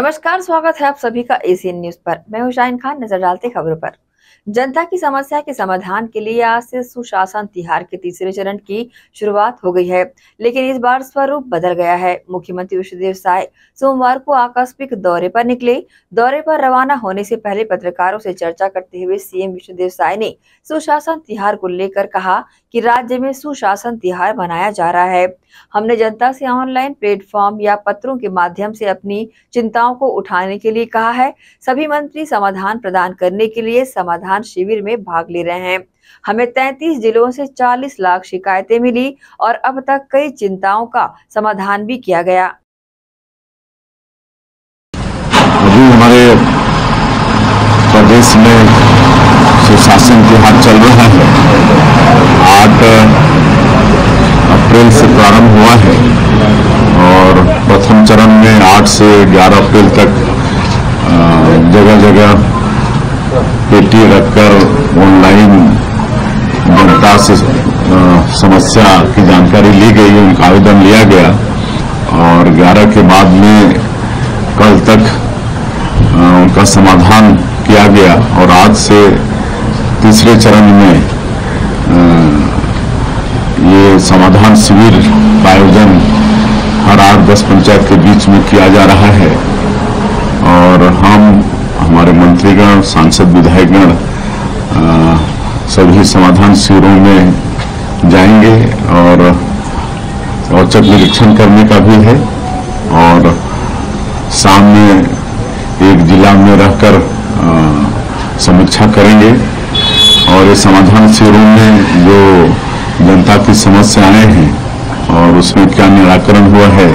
नमस्कार, स्वागत है आप सभी का एसीएन न्यूज पर। मैं हूं शाहीन खान। नजर डालते खबरों पर। जनता की समस्या के समाधान के लिए आज से सुशासन तिहार के तीसरे चरण की शुरुआत हो गई है, लेकिन इस बार स्वरूप बदल गया है। मुख्यमंत्री विष्णुदेव साय सोमवार को आकस्मिक दौरे पर निकले। दौरे पर रवाना होने से पहले पत्रकारों से चर्चा करते हुए सीएम विष्णुदेव साय ने सुशासन तिहार को लेकर कहा कि राज्य में सुशासन तिहार मनाया जा रहा है। हमने जनता से ऑनलाइन प्लेटफॉर्म या पत्रों के माध्यम से अपनी चिंताओं को उठाने के लिए कहा है। सभी मंत्री समाधान प्रदान करने के लिए समाधान शिविर में भाग ले रहे हैं। हमें 33 जिलों से 40 लाख शिकायतें मिली और अब तक कई चिंताओं का समाधान भी किया गया। अभी हमारे प्रदेश में सुशासन तिहार चल रहा है। 8 अप्रैल से प्रारंभ हुआ है और प्रथम चरण में 8 से 11 अप्रैल तक जगह जगह पेटी रखकर ऑनलाइन जनता से समस्या की जानकारी ली गई, उनका आवेदन लिया गया और 11 के बाद में कल तक उनका समाधान किया गया और आज से तीसरे चरण में ये समाधान शिविर का आयोजन हर 8-10 पंचायत के बीच में किया जा रहा है और हमारे मंत्रीगण, सांसद, विधायकगण सभी समाधान शिविरों में जाएंगे और औचक निरीक्षण करने का भी है और शाम में एक जिला में रहकर समीक्षा करेंगे और ये समाधान शिविरों में जो जनता की समस्याएं हैं और उसमें क्या निराकरण हुआ है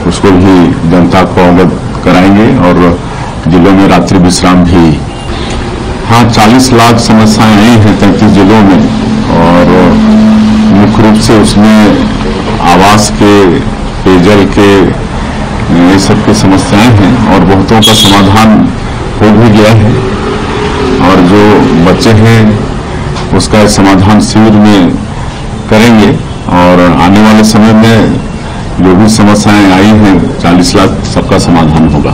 उसको भी जनता को अवगत कराएंगे और जिलों में रात्रि विश्राम भी। हाँ, 40 लाख समस्याएं आई हैं 33 जिलों में और मुख्य रूप से उसमें आवास के, पेयजल के, ये सब की समस्याएं हैं और बहुतों का समाधान हो भी गया है और जो बच्चे हैं उसका समाधान शिविर में करेंगे और आने वाले समय में जो भी समस्याएं आई हैं 40 लाख सबका समाधान होगा।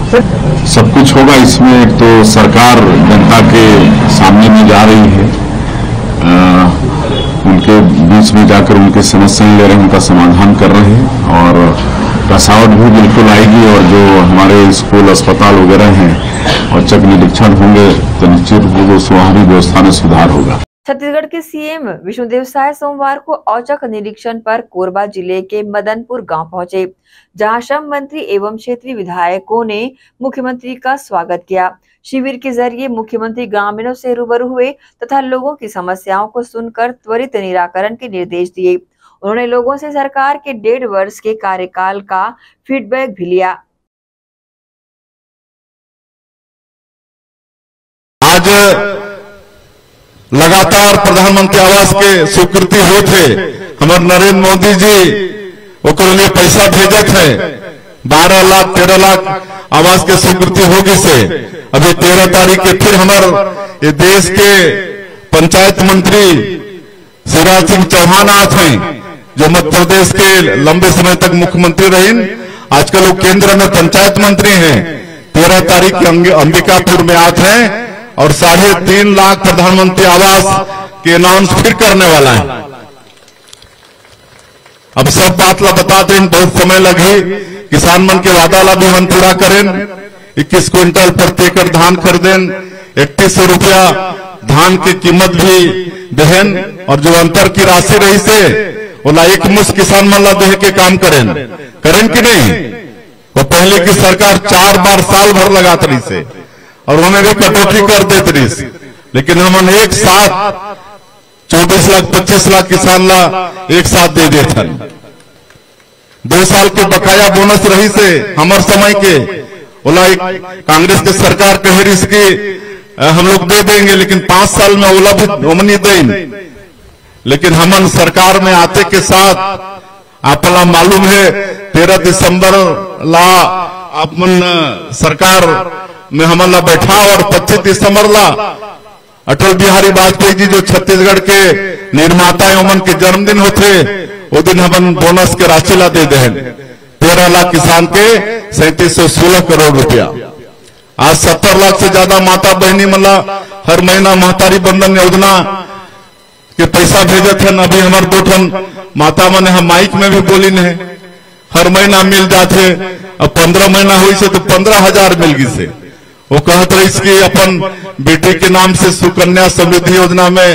सब कुछ होगा इसमें। एक तो सरकार जनता के सामने में जा रही है, उनके बीच में जाकर उनकी समस्याएं ले रहे हैं, उनका समाधान कर रहे हैं और कसावट भी बिल्कुल आएगी और जो हमारे स्कूल, अस्पताल वगैरह हैं औचक निरीक्षण होंगे तो निश्चित रूप से वहां भी व्यवस्था में सुधार होगा। छत्तीसगढ़ के सीएम विष्णुदेव साय सोमवार को औचक निरीक्षण पर कोरबा जिले के मदनपुर गांव पहुंचे, जहां श्रम मंत्री एवं क्षेत्रीय विधायकों ने मुख्यमंत्री का स्वागत किया। शिविर के जरिए मुख्यमंत्री ग्रामीणों से रूबरू हुए तथा लोगों की समस्याओं को सुनकर त्वरित निराकरण के निर्देश दिए। उन्होंने लोगों से सरकार के 1.5 वर्ष के कार्यकाल का फीडबैक भी लिया। आज लगातार प्रधानमंत्री आवास के स्वीकृति हुए थे। हमारे नरेंद्र मोदी जी ओकर लिए पैसा भेजे थे। 12 लाख 13 लाख आवास के स्वीकृति होगी से अभी 13 तारीख के फिर हमारे ये देश के पंचायत मंत्री शिवराज सिंह चौहान आते हैं, जो मध्य प्रदेश के लंबे समय तक मुख्यमंत्री रहे, आजकल वो केंद्र में पंचायत मंत्री हैं। 13 तारीख के अंबिकापुर में आते हैं और 3.5 लाख प्रधानमंत्री आवास के अनाउंस फिर करने वाला है। अब सब बात ला बताते हैं, बहुत समय लगे। किसान मन के वादा ला भी मन पूरा करें। 21 क्विंटल प्रति एकड़ धान खरीदें, 3100 रुपया धान की कीमत भी देहन और जो अंतर की राशि रही से बोला एक मुश्त किसान मन ला देह के काम करें कि नहीं। वो पहले की सरकार 4 बार साल भर लगात रही से और उन्हें भी कटौती कर देते रही, लेकिन हम एक साथ 24 लाख 25 लाख किसान ला एक साथ दे देते। 2 साल के बकाया बोनस रही से हमारे समय के बोला कांग्रेस के सरकार कह रही कि हम लोग दे देंगे, लेकिन 5 साल में ओला भी ओमनी देंगे। लेकिन हमन सरकार में आते के साथ आपला मालूम है 13 दिसंबर ला अपन सरकार में हमला बैठा और 25 दिसंबर ला अटल बिहारी वाजपेयी जी जो छत्तीसगढ़ के निर्माता एवं के जन्मदिन होते वो दिन हम बोनस के राशि ला दे दें 13 लाख किसान के 3716 करोड़ रुपया। आज 70 लाख से ज्यादा माता बहनी मला हर महीना महतारी बंधन योजना के पैसा भेजे थे। अभी हमारे 2 ठन माता मन हम माइक में भी बोली ने हर महीना मिल जाते। अब 15 महीना हुई से तो 15,000 मिल गई से। वो कहत रही कि अपन बेटी के नाम से सुकन्या समृद्धि योजना में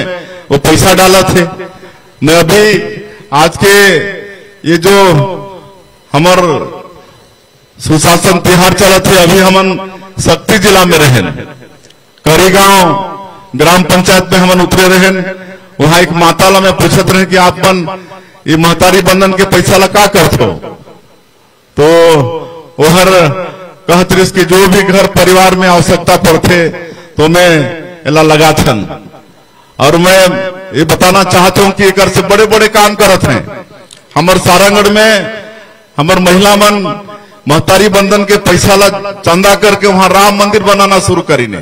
वो पैसा डाला थे। मैं अभी आज के ये जो हमार सुशासन तिहार चला थे, अभी हमन शक्ति जिला में रहें, करीगांव ग्राम पंचायत में हमन उतरे रहें। वहां एक माता ला मैं पूछत रहे कि आपन ये महतारी बंधन के पैसा ला का करते हो, तो वहर कहत रही कि जो भी घर परिवार में आवश्यकता पड़ते तो मैं एला लगा थन। और मैं ये बताना चाहता हूं कि एक से बड़े बड़े काम करत हैं। हमार सारंगढ़ में हमार महिला मन महतारी बंधन के पैसा ला चंदा करके वहां राम मंदिर बनाना शुरू करी ने।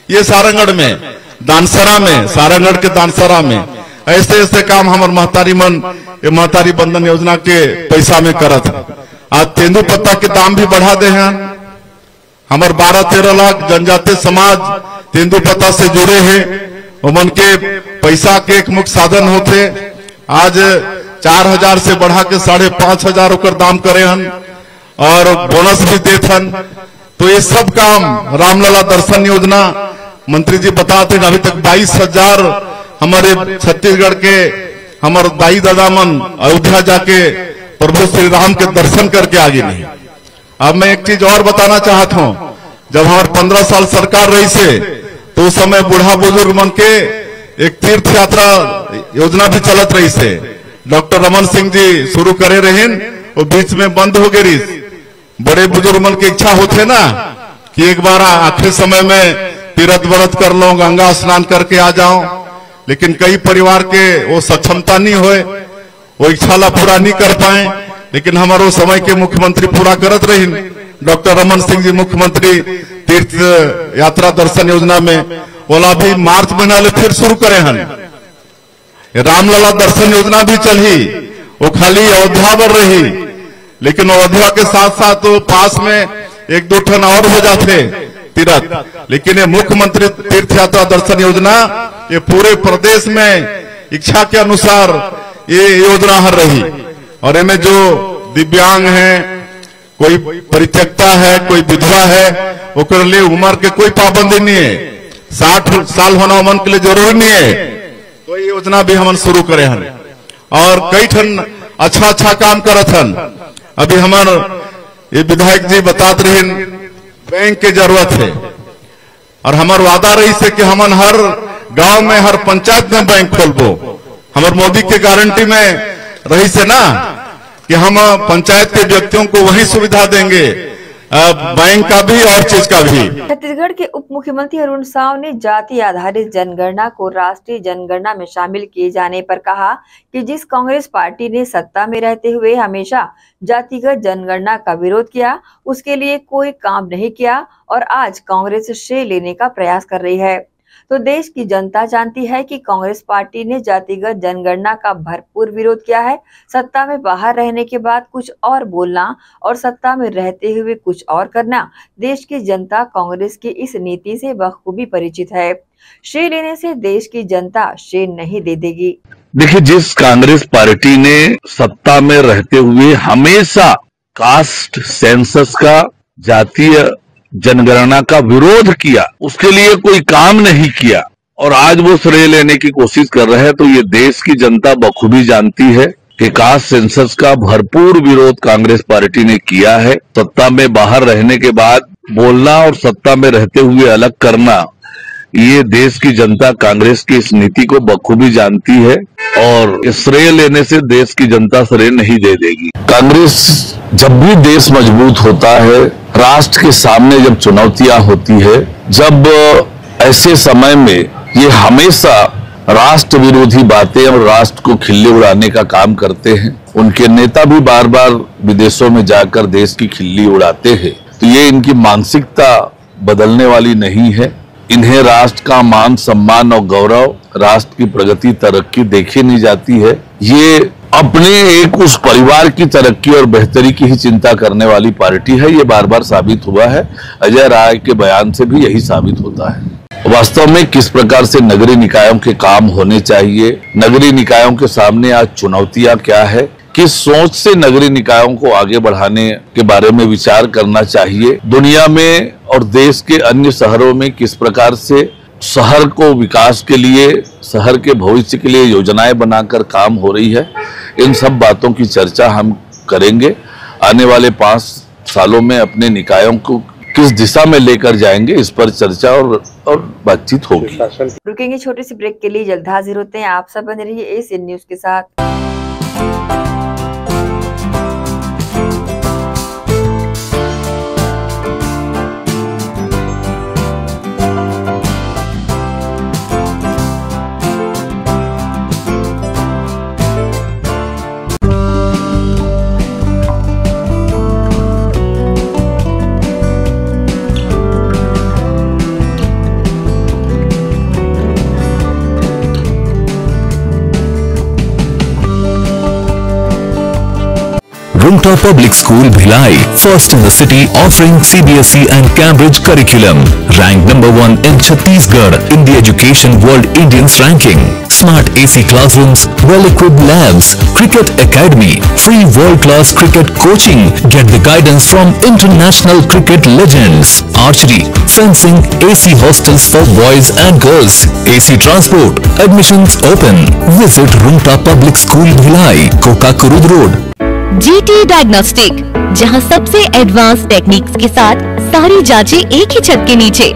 ये सारंगढ़ में दानसरा में, सारंगढ़ के दानसरा में ऐसे ऐसे काम हमार महतारी मन ये महतारी बंधन योजना के पैसा में करत है। आज तेंदुपत्ता के दाम भी बढ़ा दे हैं। हमार 12-13 लाख जनजातीय समाज तेंदुपत्ता से जुड़े हैं। उमन के पैसा के एक मुख्य साधन होते। आज 4,000 से बढ़ा के 5,500 होकर दाम करे हन और बोनस भी देते हन। तो ये सब काम रामलला दर्शन योजना मंत्री जी बताते हैं। अभी तक 22,000 हमारे छत्तीसगढ़ के हमारे दाई दादा मन अयोध्या जाके प्रभु श्री राम के दर्शन करके आगे नहीं। अब मैं एक चीज और बताना चाहता हूं, जब हमारे 15 साल सरकार रही से तो उस समय बूढ़ा बुजुर्ग मन के एक तीर्थ यात्रा योजना भी चलत रही से। डॉक्टर रमन सिंह जी शुरू करे रहे, वो बीच में बंद हो गई। बड़े बुजुर्ग मन की इच्छा होते ना कि एक बार आखिरी समय में तीर्थ व्रत कर लो, गंगा स्नान करके आ जाओ, लेकिन कई परिवार के वो सक्षमता नहीं होए, वो इच्छा ला पूरा नहीं कर पाए। लेकिन हमारो समय के मुख्यमंत्री पूरा करत रही। डॉक्टर रमन सिंह जी मुख्यमंत्री तीर्थ यात्रा दर्शन योजना में ओला भी मार्च महीना ले फिर शुरू करे हन। रामलला दर्शन योजना भी चली, वो खाली अयोध्या पर रही, लेकिन अयोध्या के साथ साथ वो पास में 1-2 ठन और हो जाते तीर्थ। लेकिन ये मुख्यमंत्री तीर्थ यात्रा दर्शन योजना ये पूरे प्रदेश में इच्छा के अनुसार ये योजना हर रही। और इनमें जो दिव्यांग है, कोई परित्यक्ता है, कोई विधवा है, ओकर लिए उम्र के कोई पाबंदी नहीं है। 60 साल होना उम्र के लिए जरूरी नहीं है। तो ये योजना भी हम शुरू करे हन और कई ठन अच्छा काम करत हन। अभी हमार ये विधायक जी बतात रहे बैंक के जरूरत है और हमार वादा रही से कि हमन हर गांव में हर पंचायत में बैंक खोलबो। हमार मोदी के गारंटी में रही से ना कि हम पंचायत के व्यक्तियों को वही सुविधा देंगे, बैंक का भी और चीज का भी। छत्तीसगढ़ के उप मुख्यमंत्री अरुण साव ने जाति आधारित जनगणना को राष्ट्रीय जनगणना में शामिल किए जाने पर कहा कि जिस कांग्रेस पार्टी ने सत्ता में रहते हुए हमेशा जातिगत जनगणना का विरोध किया, उसके लिए कोई काम नहीं किया और आज कांग्रेस श्रेय लेने का प्रयास कर रही है। तो देश की जनता जानती है कि कांग्रेस पार्टी ने जातिगत जनगणना का भरपूर विरोध किया है। सत्ता में बाहर रहने के बाद कुछ और बोलना और सत्ता में रहते हुए कुछ और करना, देश की जनता कांग्रेस की इस नीति से बखूबी परिचित है। श्रेय लेने से देश की जनता श्रेय नहीं दे देगी। देखिए, जिस कांग्रेस पार्टी ने सत्ता में रहते हुए हमेशा कास्ट सेंसस का, जातीय जनगणना का विरोध किया, उसके लिए कोई काम नहीं किया और आज वो श्रेय लेने की कोशिश कर रहे हैं, तो ये देश की जनता बखूबी जानती है कि कास्ट सेंसस का भरपूर विरोध कांग्रेस पार्टी ने किया है। सत्ता में बाहर रहने के बाद बोलना और सत्ता में रहते हुए अलग करना, ये देश की जनता कांग्रेस की इस नीति को बखूबी जानती है और श्रेय लेने से देश की जनता श्रेय नहीं दे देगी। कांग्रेस जब भी देश मजबूत होता है, राष्ट्र के सामने जब चुनौतियां होती है, जब ऐसे समय में ये हमेशा राष्ट्र विरोधी बातें और राष्ट्र को खिल्ली उड़ाने का काम करते हैं। उनके नेता भी बार बार विदेशों में जाकर देश की खिल्ली उड़ाते हैं। तो ये इनकी मानसिकता बदलने वाली नहीं है। इन्हें राष्ट्र का मान सम्मान और गौरव, राष्ट्र की प्रगति तरक्की देखी नहीं जाती है। ये अपने एक उस परिवार की तरक्की और बेहतरी की ही चिंता करने वाली पार्टी है। ये बार बार साबित हुआ है। अजय राय के बयान से भी यही साबित होता है। वास्तव में किस प्रकार से नगरीय निकायों के काम होने चाहिए, नगरीय निकायों के सामने आज चुनौतियां क्या है, किस सोच से नगरीय निकायों को आगे बढ़ाने के बारे में विचार करना चाहिए, दुनिया में और देश के अन्य शहरों में किस प्रकार से शहर को विकास के लिए, शहर के भविष्य के लिए योजनाएं बनाकर काम हो रही है, इन सब बातों की चर्चा हम करेंगे। आने वाले 5 सालों में अपने निकायों को किस दिशा में लेकर जाएंगे, इस पर चर्चा और बातचीत होगी। रुकेंगे छोटी सी ब्रेक के लिए, जल्द हाजिर होते हैं। आप सब बने रहिए एसीएन न्यूज के साथ। Rumta Public School Bhilai, first in the city, offering CBSE and Cambridge curriculum. Ranked number 1 in Chhattisgarh in the Education World Indians ranking. Smart AC classrooms, well-equipped labs, cricket academy, free world-class cricket coaching. Get the guidance from international cricket legends. Archery, fencing, AC hostels for boys and girls. AC transport, admissions open. Visit Rumta Public School Bhilai, Koka Kurud Road. GT diagnostic, जहां सबसे advance techniques के साथ सारी जांचें एक ही छत के नीचे।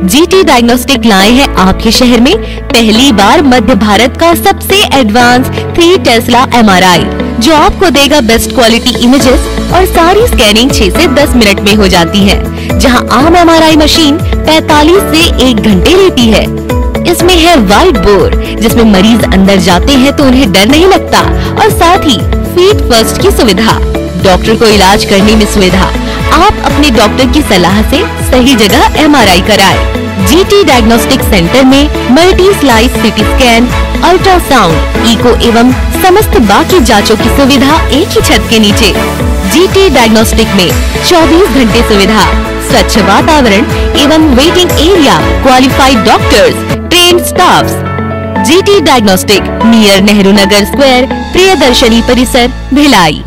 GT डायग्नोस्टिक लाए हैं आपके शहर में पहली बार मध्य भारत का सबसे एडवांस 3 टेस्ला MRI, जो आपको देगा बेस्ट क्वालिटी इमेजेस और सारी स्कैनिंग 6 से 10 मिनट में हो जाती है, जहां आम MRI मशीन 45 से 1 घंटे लेती है। इसमें है वाइट बोर, जिसमें मरीज अंदर जाते हैं तो उन्हें डर नहीं लगता, और साथ ही फीट फर्स्ट की सुविधा, डॉक्टर को इलाज करने में सुविधा। आप अपने डॉक्टर की सलाह से सही जगह MRI कराएं। GT डायग्नोस्टिक सेंटर में multi slice CT scan, ultrasound, echo एवं समस्त बाकी जांचों की सुविधा एक ही छत के नीचे। GT डायग्नोस्टिक में 24 घंटे सुविधा, स्वच्छ वातावरण एवं waiting area, qualified doctors, trained staffs. GT diagnostic, near Nehru Nagar square, Priyadarshini परिसर, भिलाई।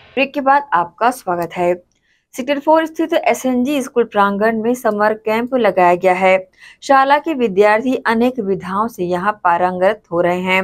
ब्रेक के बाद आपका स्वागत है। सेक्टर 4 स्थित एसएनजी स्कूल प्रांगण में समर कैंप लगाया गया है। शाला के विद्यार्थी अनेक विधाओं से यहां पारंगत हो रहे हैं।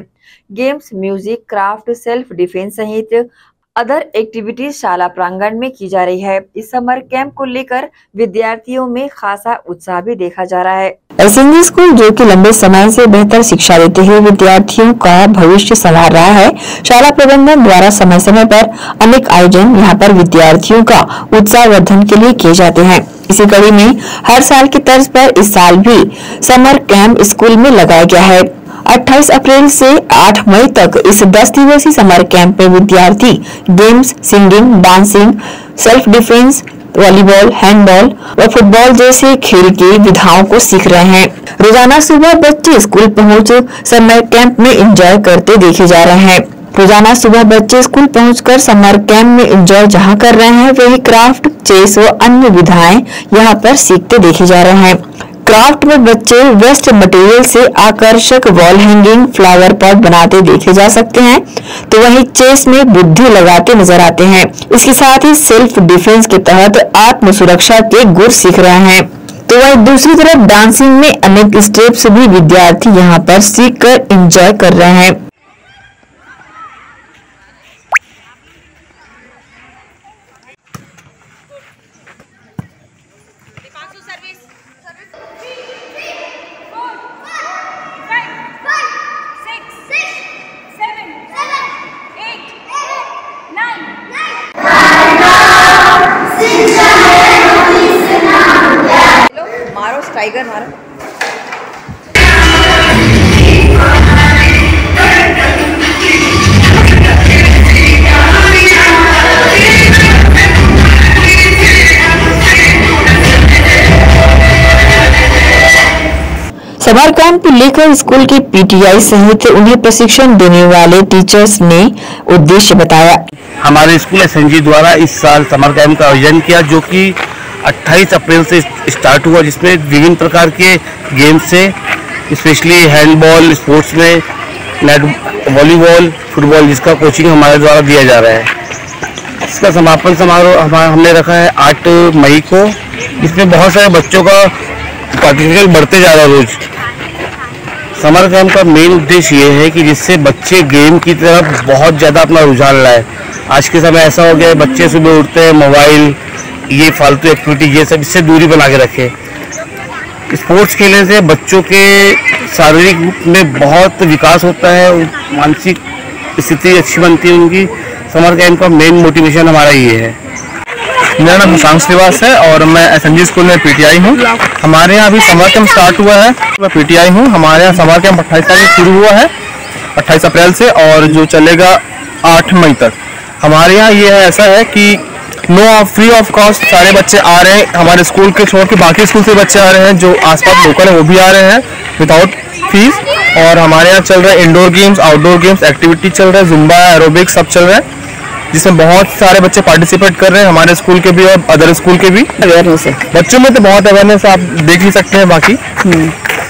Games, music, craft, self defence सहित अदर एक्टिविटीज शाला प्रांगण में की जा रही है। इस समर कैंप को लेकर विद्यार्थियों में खासा उत्साह भी देखा जा रहा है। एसएनजी स्कूल, जो कि लंबे समय से बेहतर शिक्षा देते हुए विद्यार्थियों का भविष्य संवार रहा है, शाला प्रबंधन द्वारा समय समय पर अनेक आयोजन यहां पर विद्यार्थियों का उत्साहवर्धन के लिए किए जाते हैं। इसी कड़ी में हर साल की तर्ज पर इस साल भी समर कैंप स्कूल में लगाया गया है। 28 अप्रैल से 8 मई तक इस 10 दिवसीय समर कैंप में विद्यार्थी games, singing, dancing, self defence, volleyball, handball व फुटबॉल जैसे खेल की विधाओं को सीख रहे हैं। रोजाना सुबह बच्चे स्कूल पहुंच समर कैंप में एंजॉय करते देखे जा रहे हैं। रोजाना सुबह बच्चे स्कूल पहुंचकर समर कैंप में एंजॉय जहां कर रहे हैं, वही क्राफ्ट, चेस व अन्य विधाएं यहां पर सीखते देखे जा रहे हैं। क्राफ्ट में बच्चे वेस्ट मटेरियल से आकर्षक वॉल हैंगिंग, फ्लावर पॉट बनाते देखे जा सकते हैं, तो वहीं चेस में बुद्धि लगाते नजर आते हैं। इसके साथ ही सेल्फ डिफेंस के तहत आत्म सुरक्षा के गुर सीख रहे हैं। तो वहीं दूसरी तरफ डांसिंग में अनेक स्टेप्स भी विद्यार्थी यहाँ पर सीख कर एंजॉय कर रहे हैं। मारो टाइगर मारो। समर कैंप लेकर स्कूल के पीटीआई सहित उन्हें प्रशिक्षण देने वाले टीचर्स ने उद्देश्य बताया। हमारे स्कूल एसएनजी द्वारा इस साल समर कैंप का आयोजन किया, जो कि 28 अप्रैल से स्टार्ट हुआ, जिसमें विभिन्न प्रकार के गेम्स से स्पेशली हैंडबॉल, स्पोर्ट्स में वॉलीबॉल, फुटबॉल, जिसका कोचिंग हमारे द्वारा दिया जा रहा है। इसका समापन समारोह हमने रखा है 8 मई को, जिसमें बहुत सारे बच्चों का पार्टिसिपेशन बढ़ते जा रहा है रोज। समर कैंप का मेन उद्देश्य ये है कि जिससे बच्चे गेम की तरफ बहुत ज़्यादा अपना रुझान लाए। आज के समय ऐसा हो गया है, बच्चे सुबह उठते हैं, मोबाइल, ये फालतू एक्टिविटी, ये सब, इससे दूरी बना के रखें। स्पोर्ट्स खेलने से बच्चों के शारीरिक रूप में बहुत विकास होता है, मानसिक स्थिति अच्छी बनती है उनकी। समर कैंप का मेन मोटिवेशन हमारा ये है। मेरा नाम सुशांत श्रीवास है और मैं एसएनजी स्कूल में पीटीआई हूँ। हमारे यहाँ अभी समर कैंप स्टार्ट हुआ है, मैं पीटीआई हूँ। हमारे यहाँ समर कैंप 28 तारीख शुरू हुआ है, 28 अप्रैल से, और जो चलेगा 8 मई तक। हमारे यहाँ ये ऐसा है कि फ्री ऑफ कॉस्ट सारे बच्चे आ रहे हैं। हमारे स्कूल के छोड़ के बाकी स्कूल से बच्चे आ रहे हैं, जो आसपास लोकल है वो भी आ रहे हैं विदाउट फीस। और हमारे यहाँ चल रहा है indoor games, outdoor games, activity चल रहा है, जुम्बा, एरोबिक्स सब चल रहा है, जिसमें बहुत सारे बच्चे पार्टिसिपेट कर रहे हैं, हमारे स्कूल के भी और अदर स्कूल के भी। अवेयरनेस है बच्चों में, तो बहुत अवेयरनेस आप देख ही सकते हैं बाकी।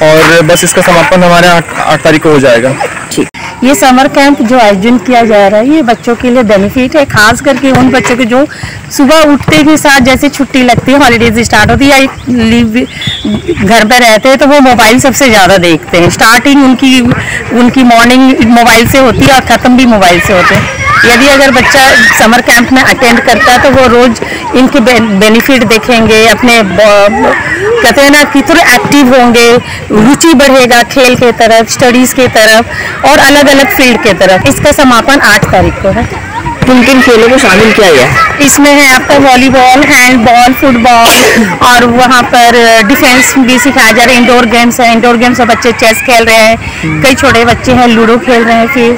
और बस इसका समापन हमारे 8 तारीख को हो जाएगा। ठीक, ये समर कैंप जो आयोजन किया जा रहा है, ये बच्चों के लिए बेनिफिट है, खास करके उन बच्चों के जो सुबह उठते के साथ जैसे छुट्टी लगती है, हॉलीडेज स्टार्ट होती है या लीव घर पे रहते हैं, तो वो मोबाइल सबसे ज़्यादा देखते हैं। स्टार्टिंग उनकी मॉर्निंग मोबाइल से होती है और ख़त्म भी मोबाइल से होते हैं। यदि अगर बच्चा समर कैंप में अटेंड करता है तो वो रोज़ इनके बेनिफिट देखेंगे, अपने कहते हैं ना कि थोड़े एक्टिव होंगे, रुचि बढ़ेगा खेल के तरफ, स्टडीज़ के तरफ और अलग अलग फील्ड के तरफ। इसका समापन 8 तारीख को है। किन किन खेलों को शामिल किया गया है? इसमें है आपका वॉलीबॉल, हैंडबॉल, फुटबॉल और वहाँ पर डिफेंस भी सिखाया जा रहा है। इंडोर गेम्स है, इंडोर गेम्स में बच्चे चेस खेल रहे हैं, कई छोटे बच्चे हैं लूडो खेल रहे हैं फिर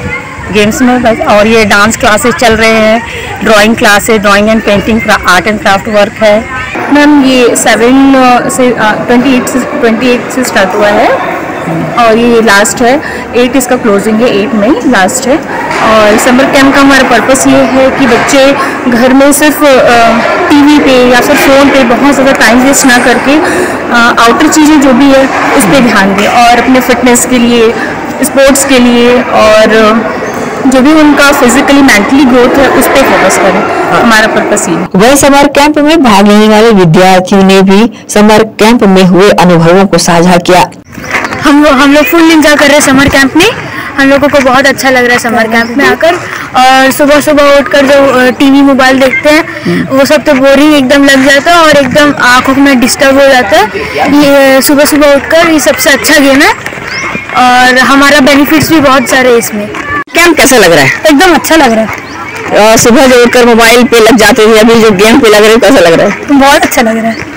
गेम्स में। और ये डांस क्लासेस चल रहे हैं, drawing classes, drawing and painting, art and craft work है। मैम ये 7 से 28 से स्टार्ट हुआ है और ये लास्ट है 8 इसका क्लोजिंग है, 8 मई लास्ट है। और समर कैंप का हमारा पर्पस ये है कि बच्चे घर में सिर्फ टीवी पे या फिर फ़ोन पे बहुत ज़्यादा टाइम वेस्ट ना करके आउटर चीज़ें जो भी है उस पर ध्यान दें और अपने फिटनेस के लिए, स्पोर्ट्स के लिए और जो भी उनका फिजिकली मेंटली ग्रोथ है उस पर फोकस करें। हमारा पर्पस ये। वह समर कैंप में भाग लेने वाले विद्यार्थियों ने भी समर कैंप में हुए अनुभवों को साझा किया। हम लोग फुल एंजॉय कर रहे हैं समर कैंप में। हम लोगों को बहुत अच्छा लग रहा है समर कैंप में आकर। और सुबह सुबह उठकर जो टीवी मोबाइल देखते हैं वो सब तो बोरिंग एकदम लग जाता है और एकदम आंखों में डिस्टर्ब हो जाता है। ये सुबह सुबह उठकर ये सबसे अच्छा गेम है और हमारा बेनिफिट्स भी बहुत सारे हैं इसमें। कैंप कैसा लग रहा है? एकदम अच्छा लग रहा है। सुबह जो उठकर मोबाइल पे लग जाते थे, अभी जो गेम पे लग रहे हैं, कैसा लग रहा है? बहुत अच्छा लग रहा है।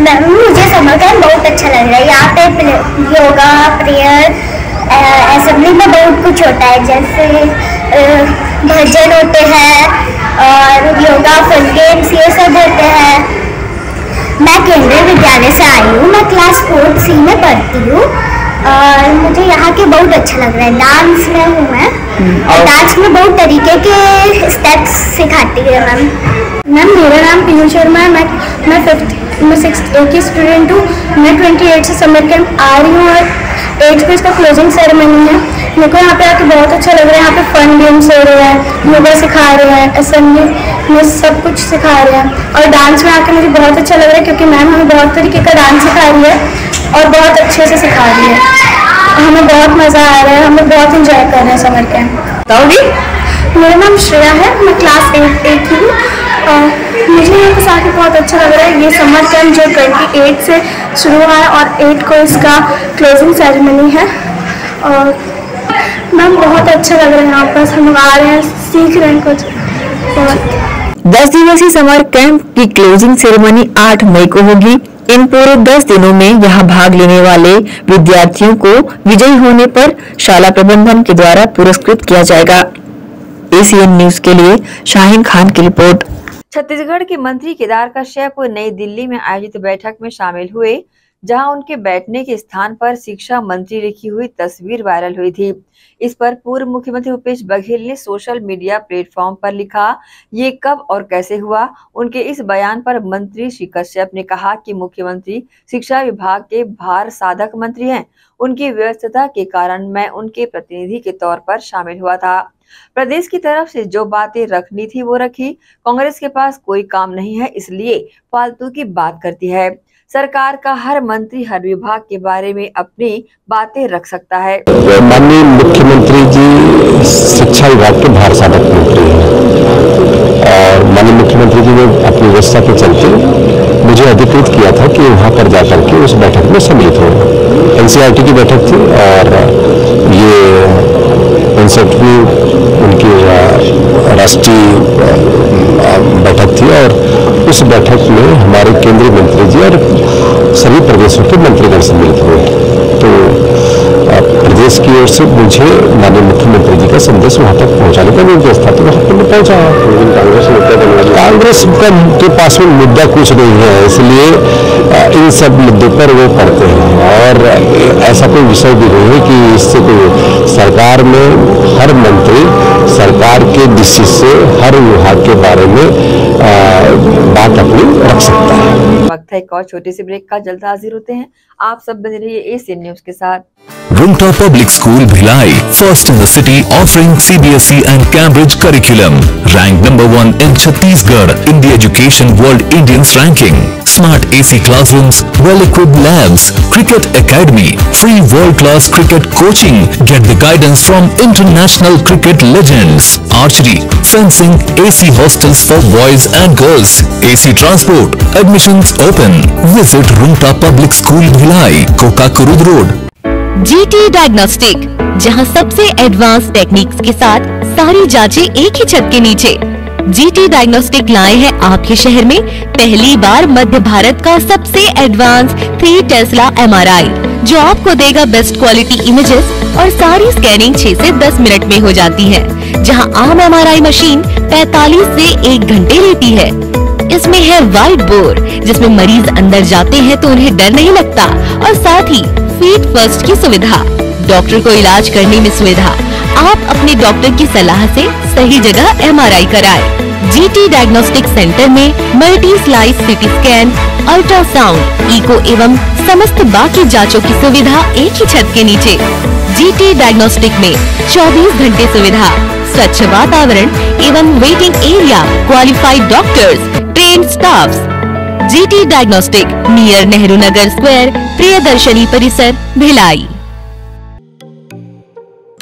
मैम मुझे समर कैंप बहुत अच्छा लग रहा है। यहाँ पे योगा, प्रेयर, असेंबली में बहुत कुछ होता है, जैसे भजन होते हैं और योगा, फन गेम्स, ये सब होते हैं। मैं केंद्रीय विद्यालय से आई हूँ। मैं क्लास 4C में पढ़ती हूँ और मुझे यहाँ के बहुत अच्छा लग रहा है। डांस में हूँ मैं और डांस में बहुत तरीके के स्टेप्स सिखाती है मैम। मैम मेरा नाम पीनू शर्मा है। मैं 6th की स्टूडेंट हूँ। मैं 28 से समर कैंप आ रही हूँ और 8 को इसका क्लोजिंग सेरेमनी है। मेरे को यहाँ पे आके बहुत अच्छा लग रहा है। यहाँ पे फन गेम्स हो रहे हैं, योगा सिखा रहे हैं, असेंबली में सब कुछ सिखा रहे हैं और डांस में आके मुझे बहुत अच्छा लग रहा है क्योंकि मैम हमें बहुत तरीके का डांस सिखा रही है और बहुत अच्छे से सिखा रही है। हमें बहुत मज़ा आ रहा है। हम लोग बहुत इंजॉय कर रहे हैं समर कैंप। बताओगी? मेरा नाम श्रेया है। मैं क्लास 8 की हूँ। मुझे यहाँ पे आके बहुत अच्छा लग रहा है। ये समर कैंप जो 28 से शुरू हुआ है और 8 को इसका क्लोजिंग सेरेमनी है और मैम बहुत अच्छा लग रहा है। यहाँ पर हम लोग आ रहे हैं, सीख रहे हैं कुछ। 10 दिवसीय समर कैंप की क्लोजिंग सेरेमनी 8 मई को होगी। इन पूरे 10 दिनों में यहाँ भाग लेने वाले विद्यार्थियों को विजयी होने पर शाला प्रबंधन के द्वारा पुरस्कृत किया जाएगा। ACN न्यूज के लिए शाहीन खान की रिपोर्ट। छत्तीसगढ़ के मंत्री केदार कश्यप नई दिल्ली में आयोजित बैठक में शामिल हुए, जहां उनके बैठने के स्थान पर शिक्षा मंत्री लिखी हुई तस्वीर वायरल हुई थी। इस पर पूर्व मुख्यमंत्री भूपेश बघेल ने सोशल मीडिया प्लेटफॉर्म पर लिखा, ये कब और कैसे हुआ। उनके इस बयान पर मंत्री श्री कश्यप ने कहा कि मुख्यमंत्री शिक्षा विभाग के भार साधक मंत्री हैं। उनकी व्यस्तता के कारण मैं उनके प्रतिनिधि के तौर पर शामिल हुआ था। प्रदेश की तरफ से जो बातें रखनी थी वो रखी। कांग्रेस के पास कोई काम नहीं है, इसलिए फालतू की बात करती है। सरकार का हर मंत्री हर विभाग के बारे में अपनी बातें रख सकता है। माननीय मुख्यमंत्री जी शिक्षा विभाग के भार साधक मंत्री हैं और माननीय मुख्यमंत्री जी ने अपनी व्यवस्था के चलते मुझे अधिकृत किया था कि वहां पर जाकर के उस बैठक में सम्मिलित हो। NCERT की बैठक थी और ये 59वीं उनकी राष्ट्रीय बैठक थी और उस बैठक में हमारे केंद्रीय मंत्री जी और सभी प्रदेशों के मंत्रीगण सम्मिलित हुए। तो प्रदेश की ओर से मुझे माननीय मुख्यमंत्री जी का संदेश वहां तक पहुंचाने का निर्देश था, तो वहां पर मैं पहुंचा। कांग्रेस के पास में मुद्दा कुछ नहीं है, इसलिए इन सब मुद्दों पर वो पढ़ते हैं और ऐसा कोई विषय भी नहीं है कि इससे कोई सरकार में हर मंत्री सरकार के दृष्टि से हर विभाग के बारे में बात अपनी रख सकता है। वक्त है एक और छोटी सी ब्रेक का, जल्द हाजिर होते हैं। आप सब बने रहिए ACN न्यूज के साथ। Rumta Public School Bhilai, first in the city, offering CBSE and Cambridge curriculum. Ranked number 1 in Chhattisgarh in the Education World Indians ranking. Smart AC classrooms, well-equipped labs, cricket academy, free world-class cricket coaching. Get the guidance from international cricket legends. Archery, fencing, AC hostels for boys and girls. AC transport. Admissions open. Visit Rumta Public School Bhilai, Kokakurud Road. GT diagnostic, जहां सबसे advance techniques के साथ सारी जांचें एक ही छत के नीचे। GT डायग्नोस्टिक लाए हैं आपके शहर में पहली बार मध्य भारत का सबसे एडवांस 3 टेस्ला MRI, जो आपको देगा बेस्ट क्वालिटी इमेजेस और सारी स्कैनिंग 6 से 10 मिनट में हो जाती है, जहां आम MRI मशीन 45 से 1 घंटे लेती है। इसमें है वाइट बोर, जिसमें मरीज अंदर जाते हैं तो उन्हें डर नहीं लगता, और साथ ही फीट फर्स्ट की सुविधा, डॉक्टर को इलाज करने में सुविधा। आप अपने डॉक्टर की सलाह से सही जगह MRI कराएं। GT डायग्नोस्टिक सेंटर में multi slice CT scan, ultrasound, echo एवं समस्त बाकी जांचों की सुविधा एक ही छत के नीचे। GT डायग्नोस्टिक में 24 घंटे सुविधा, स्वच्छ वातावरण एवं waiting area, qualified doctors, trained staffs. GT diagnostic near Nehru Nagar square, Priyadarshini परिसर, भिलाई।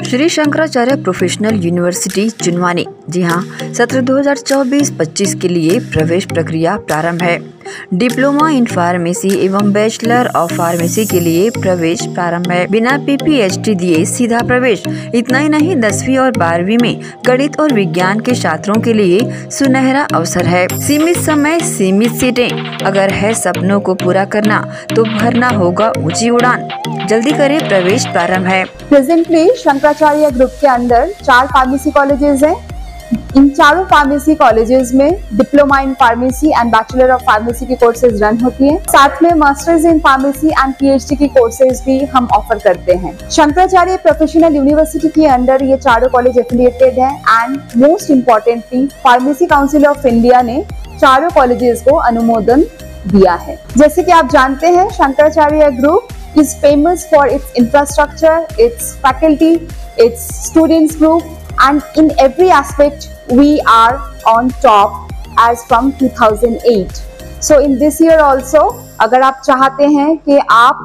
श्री शंकराचार्य प्रोफेशनल यूनिवर्सिटी जुनवानी, जी हाँ, सत्र 2024-25 के लिए प्रवेश प्रक्रिया प्रारंभ है। डिप्लोमा इन फार्मेसी एवं बैचलर ऑफ फार्मेसी के लिए प्रवेश प्रारंभ है। बिना PPHD दिए सीधा प्रवेश। इतना ही नहीं, 10वीं और 12वीं में गणित और विज्ञान के छात्रों के लिए सुनहरा अवसर है। सीमित समय, सीमित सीटें। अगर है सपनों को पूरा करना तो भरना होगा ऊंची उड़ान। जल्दी करें, प्रवेश प्रारंभ है। प्रेजेंटली शंकराचार्य ग्रुप के अंदर 4 फार्मेसी कॉलेजेस हैं। इन चारों फार्मेसी कॉलेजेस में diploma in pharmacy and bachelor of pharmacy की कोर्सेज रन होती हैं। साथ में masters in pharmacy and PhD की कोर्सेज भी हम ऑफर करते हैं। शंकराचार्य प्रोफेशनल यूनिवर्सिटी के अंदर ये चारों कॉलेज एफिलिएटेड हैं and most importantly pharmacy council of India ने चारों कॉलेजेस को अनुमोदन दिया है। जैसे कि आप जानते हैं, Shankaracharya group is famous for its infrastructure, its faculty, its students group, and in every aspect we are on top as from 2008. So in this year also, अगर आप चाहते हैं कि आप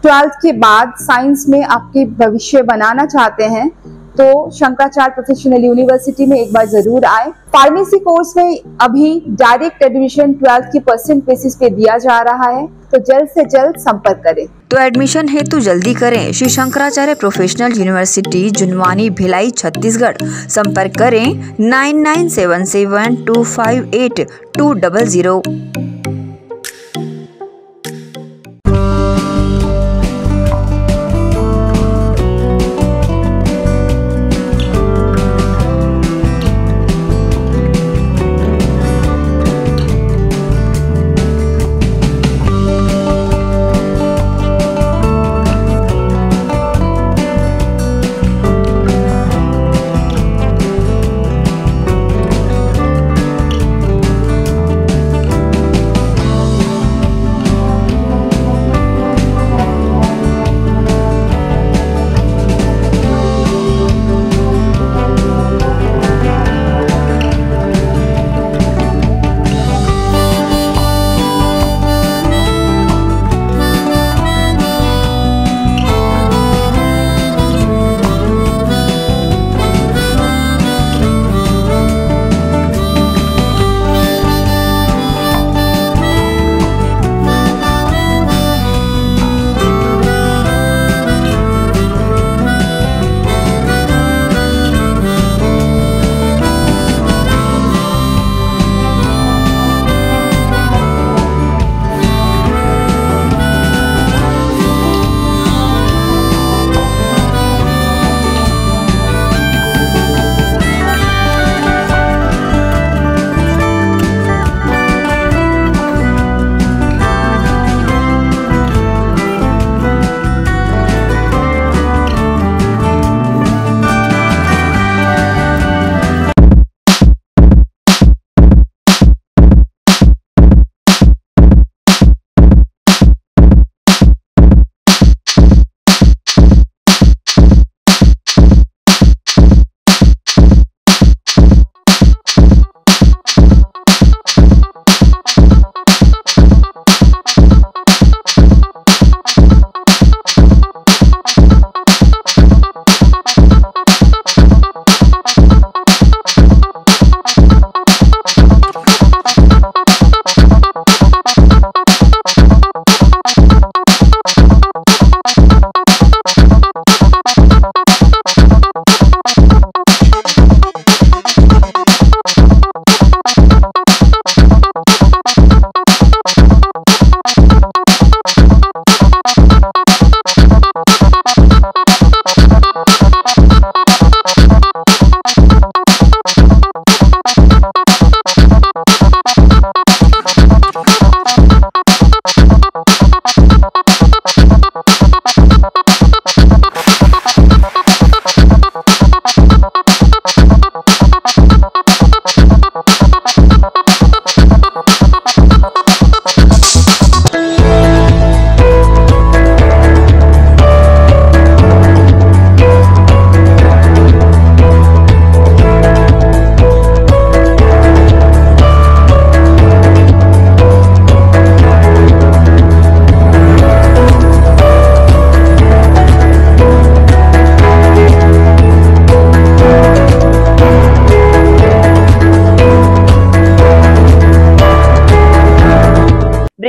12th के बाद साइंस में आपके भविष्य बनाना चाहते हैं तो शंकराचार्य प्रोफेशनल यूनिवर्सिटी में एक बार जरूर आए। फार्मेसी कोर्स में अभी डायरेक्ट एडमिशन 12th की परसेंट बेसिस पे दिया जा रहा है, तो जल्द से जल्द संपर्क करें। तो एडमिशन हेतु जल्दी करें। Shri Shankaracharya professional university Junwani, Bhilai, Chhattisgarh. संपर्क करें 9977258200।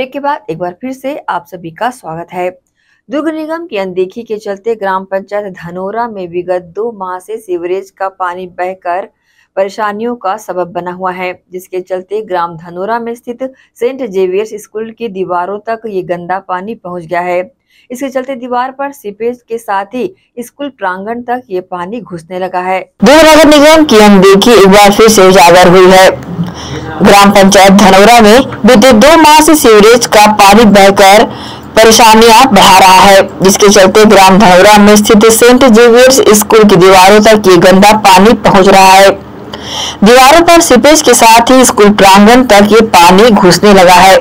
ब्रेक के बाद एक बार फिर से आप सभी का स्वागत है। दुर्ग निगम की अनदेखी के चलते ग्राम पंचायत धनोरा में विगत 2 माह से सीवरेज का पानी बहकर परेशानियों का सबब बना हुआ है, जिसके चलते ग्राम धनोरा में स्थित सेंट जेवियर्स स्कूल की दीवारों तक ये गंदा पानी पहुंच गया है। इसके चलते दीवार पर सीपेज के साथ ही स्कूल प्रांगण तक ये पानी घुसने लगा है। दुर्ग नगर निगम की अनदेखी एक बार फिर से उजागर हुई है। ग्राम पंचायत धनोरा में बीते 2 माह से सीवरेज का पानी बहकर परेशानियां बढ़ा रहा है, जिसके चलते ग्राम धनोरा में स्थित सेंट जेवियर्स स्कूल की दीवारों तक ये गंदा पानी पहुंच रहा है। दीवारों पर सीपेज के साथ ही स्कूल प्रांगण तक ये पानी घुसने लगा है।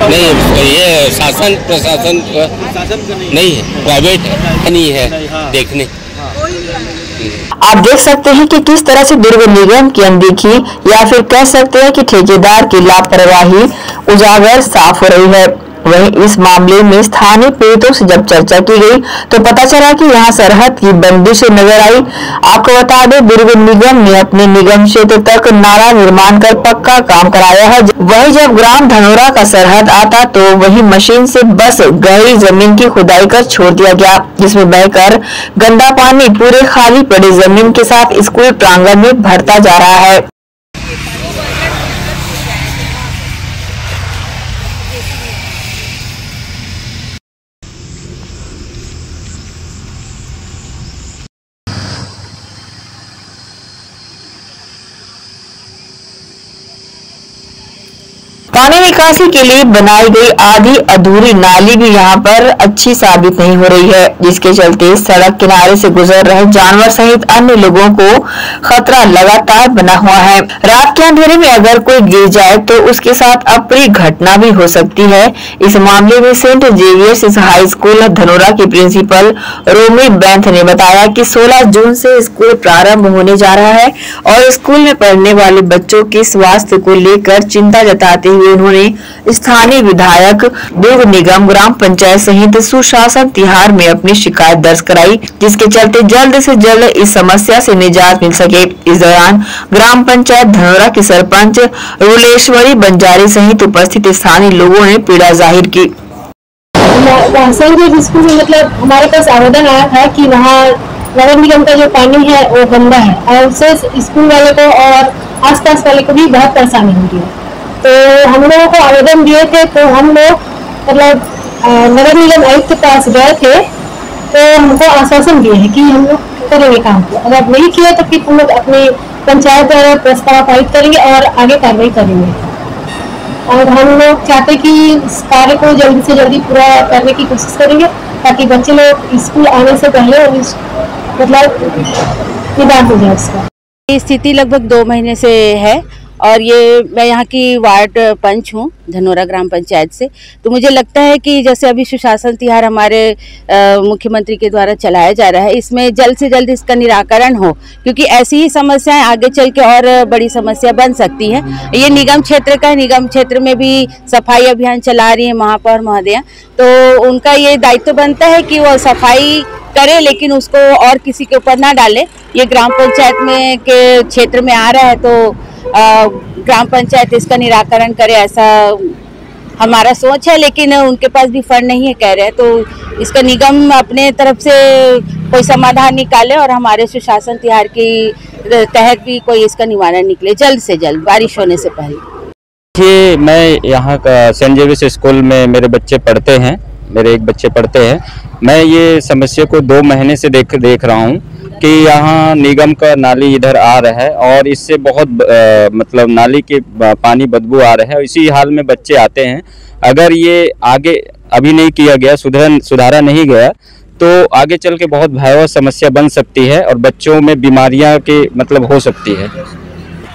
नहीं, ये शासन प्रशासन नहीं है, प्राइवेट नहीं है देखने। आप देख सकते हैं कि किस तरह से दुर्ग निगम की अनदेखी या फिर कह सकते हैं कि ठेकेदार की लापरवाही उजागर साफ हो रही है। वहीं इस मामले में स्थानीय पीड़ितों से जब चर्चा की गई तो पता चला कि यहाँ सरहद की बंदिशें नजर आई। आपको बता दें, दुर्ग निगम ने अपने निगम क्षेत्र तक नाला निर्माण कर पक्का काम कराया है। वहीं जब ग्राम धनोरा का सरहद आता तो वही मशीन से बस गहरी जमीन की खुदाई कर छोड़ दिया गया, जिसमें बहकर गंदा पानी पूरे खाली पड़ी जमीन के साथ स्कूल प्रांगण में भरता जा रहा है। पानी निकासी के लिए बनाई गई आधी अधूरी नाली भी यहां पर अच्छी साबित नहीं हो रही है, जिसके चलते सड़क किनारे से गुजर रहे जानवर सहित अन्य लोगों को खतरा लगातार बना हुआ है। रात के अंधेरे में अगर कोई गिर जाए तो उसके साथ अप्रिय घटना भी हो सकती है। इस मामले में saint Xavier's high school Dhanora की प्रिंसिपल रोमी बैंथ ने बताया कि 16 जून से स्कूल प्रारंभ होने जा रहा है और स्कूल में पढ़ने वाले बच्चों के स्वास्थ्य को लेकर चिंता जताते हुए उन्होंने स्थानीय विधायक, दुर्ग निगम, ग्राम पंचायत सहित सुशासन तिहार में अपनी शिकायत दर्ज कराई, जिसके चलते जल्द से जल्द इस समस्या से निजात मिल सके। इस दौरान ग्राम पंचायत धनोरा के सरपंच रुलेश्वरी बंजारी सहित उपस्थित स्थानीय लोगों ने पीड़ा जाहिर की। स्कूल में मतलब हमारे पास आवेदन आया था कि वहाँ नगर निगम का जो पानी है वो गंदा है और उससे स्कूल वाले को और आसपास वाले को भी बहुत परेशानी हो रही है। तो हम लोगों को आवेदन दिए थे, तो हम लोग मतलब नगर निगम आयुक्त के पास गए थे, तो हमको आश्वासन दिए हैं कि हम लोग करेंगे काम को। अगर नहीं किया तो फिर हम लोग अपनी पंचायत द्वारा प्रस्ताव पारित करेंगे और आगे कार्रवाई करेंगे। और हम लोग चाहते कि इस कार्य को जल्दी से जल्दी पूरा करने की कोशिश करेंगे ताकि बच्चे लोग स्कूल आने से पहले मतलब निदान हो जाए उसका। स्थिति लगभग 2 महीने से है और ये मैं यहाँ की वार्ड पंच हूँ धनोरा ग्राम पंचायत से। तो मुझे लगता है कि जैसे अभी सुशासन तिहार हमारे मुख्यमंत्री के द्वारा चलाया जा रहा है, इसमें जल्द से जल्द इसका निराकरण हो, क्योंकि ऐसी ही समस्याएं आगे चल के और बड़ी समस्या बन सकती हैं। ये निगम क्षेत्र का, निगम क्षेत्र में भी सफाई अभियान चला रही है महापौर महोदया, तो उनका ये दायित्व बनता है कि वो सफाई करे, लेकिन उसको और किसी के ऊपर ना डाले। ये ग्राम पंचायत में के क्षेत्र में आ रहा है तो ग्राम पंचायत इसका निराकरण करे, ऐसा हमारा सोच है, लेकिन उनके पास भी फंड नहीं है कह रहे हैं, तो इसका निगम अपने तरफ से कोई समाधान निकाले और हमारे सुशासन तिहार की तहत भी कोई इसका निवारण निकले जल्द से जल्द, बारिश होने से पहले। ये मैं यहाँ का सेंट जेवियर्स स्कूल में मेरे बच्चे पढ़ते हैं, मेरे एक बच्चे पढ़ते हैं। मैं ये समस्या को 2 महीने से देख रहा हूँ कि यहाँ निगम का नाली इधर आ रहा है और इससे बहुत मतलब नाली के पानी बदबू आ रहा है और इसी हाल में बच्चे आते हैं। अगर ये आगे अभी नहीं किया गया, सुधारा नहीं गया, तो आगे चल के बहुत भयावह समस्या बन सकती है और बच्चों में बीमारियां के मतलब हो सकती है।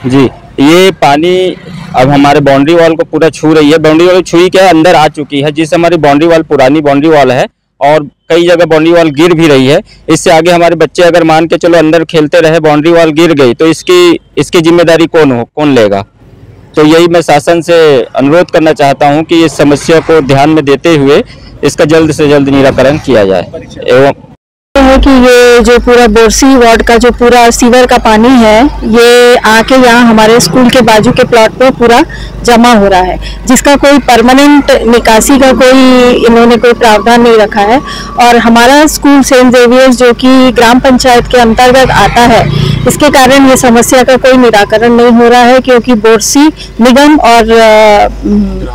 जी, ये पानी अब हमारे बाउंड्री वॉल को पूरा छू रही है। बाउंड्री वॉल छुई क्या अंदर आ चुकी है, जिससे हमारी बाउंड्री वॉल पुरानी बाउंड्री वॉल है और कई जगह बाउंड्री वॉल गिर भी रही है। इससे आगे हमारे बच्चे अगर मान के चलो अंदर खेलते रहे, बाउंड्री वॉल गिर गई तो इसकी जिम्मेदारी कौन लेगा। तो यही मैं शासन से अनुरोध करना चाहता हूं कि इस समस्या को ध्यान में देते हुए इसका जल्द से जल्द निराकरण किया जाए। एवं है कि ये जो पूरा बोरसी वार्ड का जो पूरा सीवर का पानी है ये आके यहाँ हमारे स्कूल के बाजू के प्लॉट पे पूरा जमा हो रहा है, जिसका कोई परमानेंट निकासी का कोई इन्होंने कोई प्रावधान नहीं रखा है। और हमारा स्कूल सेंट जेवियर्स जो कि ग्राम पंचायत के अंतर्गत आता है, इसके कारण ये समस्या का कोई निराकरण नहीं हो रहा है, क्योंकि बोरसी निगम और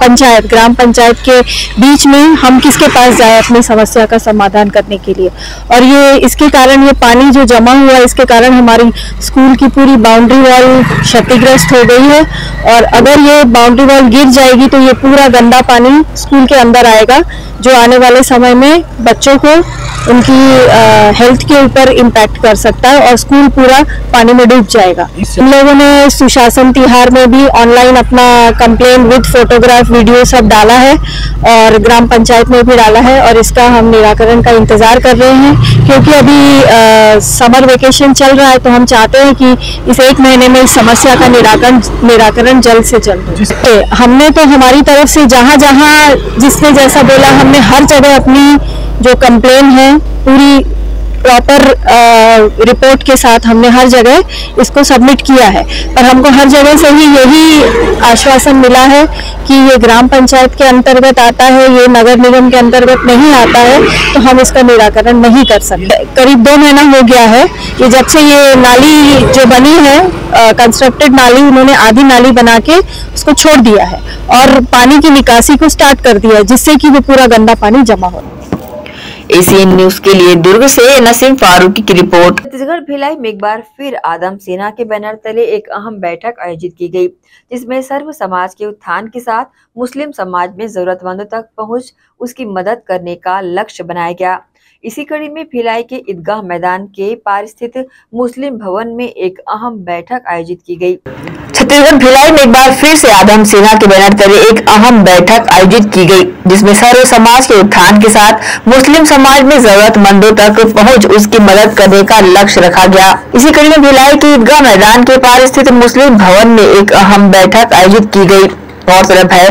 पंचायत ग्राम पंचायत के बीच में हम किसके पास जाए अपनी समस्या का समाधान करने के लिए। और ये इसके कारण ये पानी जो जमा हुआ है, इसके कारण हमारी स्कूल की पूरी बाउंड्री वॉल क्षतिग्रस्त हो गई है। और अगर ये बाउंड्री वॉल गिर जाएगी तो ये पूरा गंदा पानी स्कूल के अंदर आएगा, जो आने वाले समय में बच्चों को उनकी हेल्थ के ऊपर इम्पैक्ट कर सकता है और स्कूल पूरा पानी में डूब जाएगा। हम लोगों ने सुशासन तिहार में भी ऑनलाइन अपना कंप्लेन विद फोटोग्राफ वीडियो सब डाला है और ग्राम पंचायत में भी डाला है, और इसका हम निराकरण का इंतजार कर रहे हैं, क्योंकि अभी समर वेकेशन चल रहा है। तो हम चाहते हैं कि इस 1 महीने में इस समस्या का निराकरण जल्द से जल्द हो। हमने तो हमारी तरफ से जहाँ जहाँ जिसने जैसा बोला, हमने हर जगह अपनी जो कंप्लेन है पूरी प्रॉपर रिपोर्ट के साथ हमने हर जगह इसको सबमिट किया है। पर हमको हर जगह से ही यही आश्वासन मिला है कि ये ग्राम पंचायत के अंतर्गत आता है, ये नगर निगम के अंतर्गत नहीं आता है, तो हम इसका निराकरण नहीं कर सकते। करीब 2 महीना हो गया है कि जब से ये नाली जो बनी है कंस्ट्रक्टेड नाली, उन्होंने आधी नाली बना के उसको छोड़ दिया है और पानी की निकासी को स्टार्ट कर दिया है, जिससे कि वो पूरा गंदा पानी जमा हो। एसीएन न्यूज के लिए दुर्ग से नसीम फारूकी की रिपोर्ट। छत्तीसगढ़ भिलाई में एक बार फिर आदम सेना के बैनर तले एक अहम बैठक आयोजित की गई, जिसमें सर्व समाज के उत्थान के साथ मुस्लिम समाज में जरूरतमंदों तक पहुंच उसकी मदद करने का लक्ष्य बनाया गया। इसी कड़ी में भिलाई के ईदगाह मैदान के पार स्थित मुस्लिम भवन में एक अहम बैठक आयोजित की गई। छत्तीसगढ़ भिलाई में एक बार फिर से आदम सेना के बैनर तले एक अहम बैठक आयोजित की गई, जिसमें सर्व समाज के उत्थान के साथ मुस्लिम समाज में जरूरतमंदों तक पहुंच उसकी मदद करने का लक्ष्य रखा गया। इसी कड़ी में भिलाई के ईदगाह मैदान के पार स्थित मुस्लिम भवन में एक अहम बैठक आयोजित की गई। गौरतलब है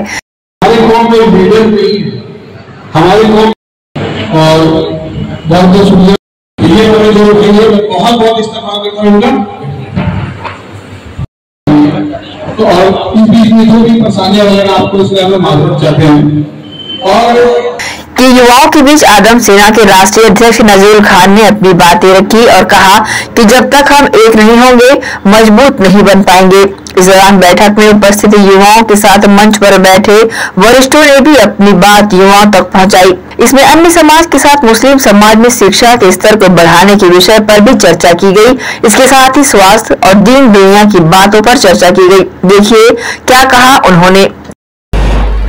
बहुत बहुत शुक्रिया। ये हमें जो बहुत बहुत इस्तेमाल करता हूँ। तो और इस बीच में जो भी परेशानियां वगैरह आपको इसलिए हमें मालूम चाहते हैं। और कि युवाओं के बीच आदम सेना के राष्ट्रीय अध्यक्ष नजीर खान ने अपनी बातें रखी और कहा कि जब तक हम एक नहीं होंगे मजबूत नहीं बन पाएंगे। इस दौरान बैठक में उपस्थित युवाओं के साथ मंच पर बैठे वरिष्ठों ने भी अपनी बात युवाओं तक पहुंचाई। इसमें अन्य समाज के साथ मुस्लिम समाज में शिक्षा के स्तर को बढ़ाने के विषय पर भी चर्चा की गई। इसके साथ ही स्वास्थ्य और दीन दुनिया की बातों पर चर्चा की गई। देखिए क्या कहा उन्होंने।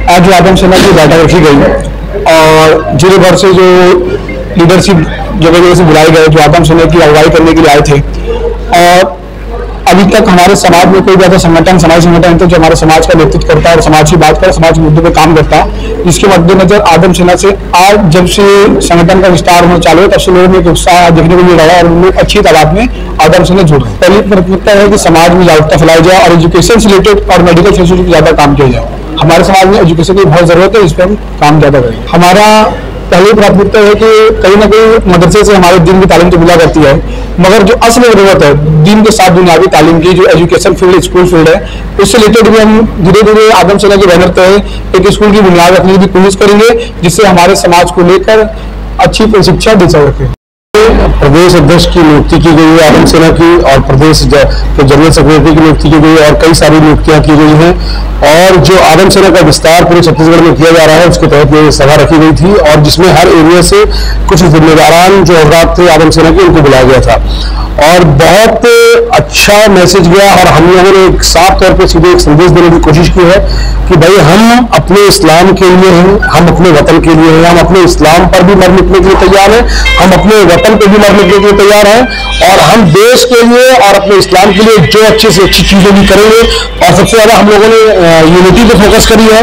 आज आदम सेना की बैठक रखी गई और जिले भर से जो लीडरशिप जगह जगह से बुलाए गए, जो आदम सेना की अगुवाई करने के लिए आए थे। और अभी तक हमारे समाज में कोई ज्यादा संगठन समाज संगठन तो जो हमारे समाज का नेतृत्व करता है और समाज की बात कर समाज के मुद्दों पर काम करता है। इसके मद्देनजर आदम सेना से आज जब से संगठन का विस्तार होना चालू है तब से लोगों में एक उत्साह देखने को मिल रहा है और लोग अच्छी तादाद में आदम सेना जुड़ रहे हैं। पहली प्राथमिकता है कि समाज में जागरूकता फैलाई जाए और एजुकेशन से रिलेटेड और मेडिकल फैसिलिटी ज्यादा काम किया जाए। हमारे समाज में एजुकेशन की बहुत जरूरत है, इस पर काम ज्यादा करें। हमारा पहली प्राथमिकता है कि कहीं ना कहीं मदरसे से हमारे दीन की तालीम तो मिला करती है, मगर जो असल जरूरत है दीन के साथ दुनियावी तालीम की, जो एजुकेशन फील्ड स्कूल फील्ड है, उससे रिलेटेड भी हम धीरे धीरे आदम सेना के बैनर तहत एक स्कूल की बुनियाद रखने की कोशिश करेंगे, जिससे हमारे समाज को लेकर अच्छी शिक्षा दी जा सके। प्रदेश अध्यक्ष की नियुक्ति की गई है आदम सेना की, और प्रदेश के जनरल सेक्रेटरी की नियुक्ति की गई है और कई सारी नियुक्तियां की गई हैं। और जो आदम सेना का विस्तार पूरे छत्तीसगढ़ में किया जा रहा है उसके तहत ये सभा रखी गई थी और जिसमें हर एरिया से कुछ जिम्मेदारान जो हजरात थे आदम सेना के उनको बुलाया गया था और बहुत अच्छा मैसेज गया। और हम लोगों ने एक साफ तौर पर सीधे एक संदेश देने की कोशिश की है कि भाई हम अपने इस्लाम के लिए हैं, हम अपने वतन के लिए हैं, हम अपने इस्लाम पर भी मर मिटने के लिए तैयार हैं, हम अपने वतन पे भी मर मिटने के लिए तैयार हैं और हम देश के लिए और अपने इस्लाम के लिए जो अच्छे से अच्छी चीजें भी करेंगे। और सबसे ज्यादा हम लोगों ने यूनिटी पे फोकस करी है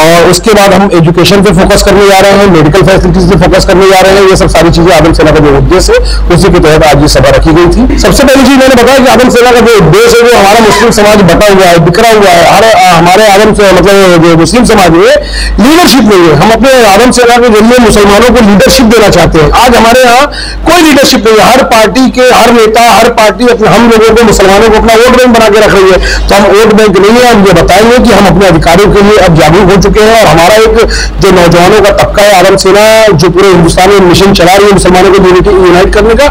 और उसके बाद हम एजुकेशन पे फोकस करने जा रहे हैं, मेडिकल फैसिलिटीज पे फोकस करने जा रहे हैं। ये सब सारी चीजें आदम सेना का जो उद्देश्य है उसी के तहत आज ये सभा रखी गई थी। सबसे पहली चीज मैंने बताया कि आदम सेना का जो उद्देश्य है वो हमारा मुस्लिम समाज बटा हुआ है, बिखरा हुआ है। हमारे आदम से मतलब जो मुस्लिम समाज में लीडरशिप नहीं है। हम अपने आदम सेना के जरिए मुसलमानों को लीडरशिप देना चाहते हैं। आज हमारे यहाँ कोई लीडरशिप नहीं है। हर पार्टी के हर नेता, हर पार्टी अपने हम लोगों को, मुसलमानों को अपना वोट बैंक बना के रख रही है। तो हम वोट बैंक नहीं है। हम ये बताएंगे कि हम अपने अधिकारों के लिए अब जागरूक हो चुके हैं और हमारा एक जो नौजवानों का तबका है, आदम सेना जो पूरे हिंदुस्तान में मिशन चला रही है मुसलमानों को यूनाइट करने का,